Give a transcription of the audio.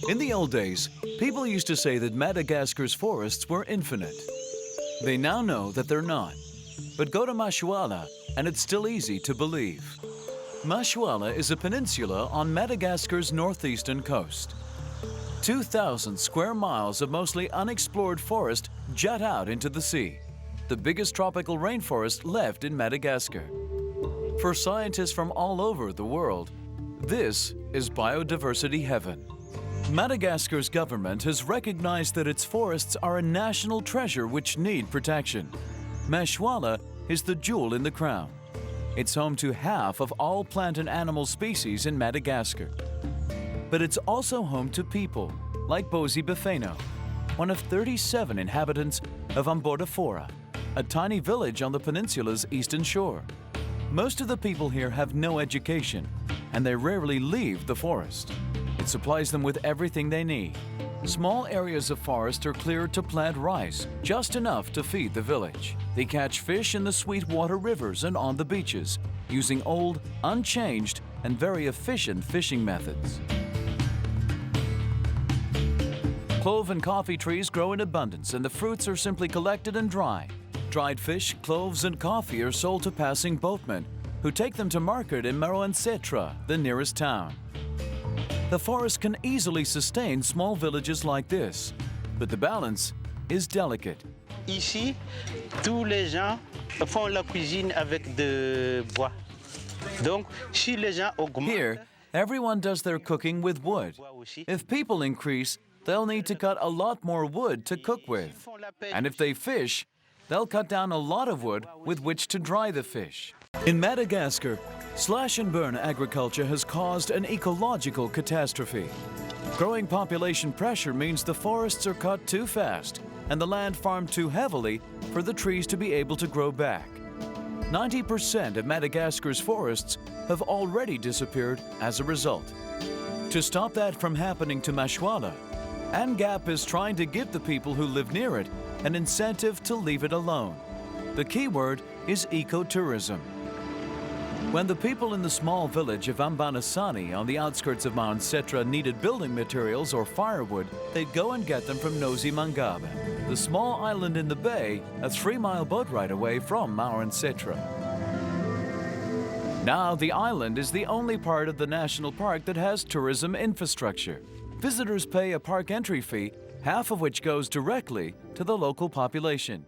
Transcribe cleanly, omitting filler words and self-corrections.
In the old days, people used to say that Madagascar's forests were infinite. They now know that they're not. But go to Mashoala and it's still easy to believe. Mashoala is a peninsula on Madagascar's northeastern coast. 2,000 square miles of mostly unexplored forest jut out into the sea, the biggest tropical rainforest left in Madagascar. For scientists from all over the world, this is biodiversity heaven. Madagascar's government has recognized that its forests are a national treasure which need protection. Mashoala is the jewel in the crown. It's home to half of all plant and animal species in Madagascar. But it's also home to people, like Bozi Befeno, one of 37 inhabitants of Ambodafora, a tiny village on the peninsula's eastern shore. Most of the people here have no education, and they rarely leave the forest. It supplies them with everything they need. Small areas of forest are cleared to plant rice, just enough to feed the village. They catch fish in the sweetwater rivers and on the beaches, using old, unchanged, and very efficient fishing methods. Clove and coffee trees grow in abundance, and the fruits are simply collected and dried. Dried fish, cloves, and coffee are sold to passing boatmen, who take them to market in Maroantsetra, the nearest town. The forest can easily sustain small villages like this, but the balance is delicate. Ici, tous les gens font la cuisine avec de bois. Donc, si les gens augmentent, Here, everyone does their cooking with wood. If people increase, they'll need to cut a lot more wood to cook with. And if they fish, they'll cut down a lot of wood with which to dry the fish. In Madagascar, slash-and-burn agriculture has caused an ecological catastrophe. Growing population pressure means the forests are cut too fast and the land farmed too heavily for the trees to be able to grow back. 90% of Madagascar's forests have already disappeared as a result. To stop that from happening to Mashoala, ANGAP is trying to give the people who live near it an incentive to leave it alone. The key word is ecotourism. When the people in the small village of Ambanasani on the outskirts of Maroantsetra needed building materials or firewood, they'd go and get them from Nosy Mangaba, the small island in the bay a 3-mile boat ride away from Maroantsetra. Now the island is the only part of the national park that has tourism infrastructure. Visitors pay a park entry fee, half of which goes directly to the local population.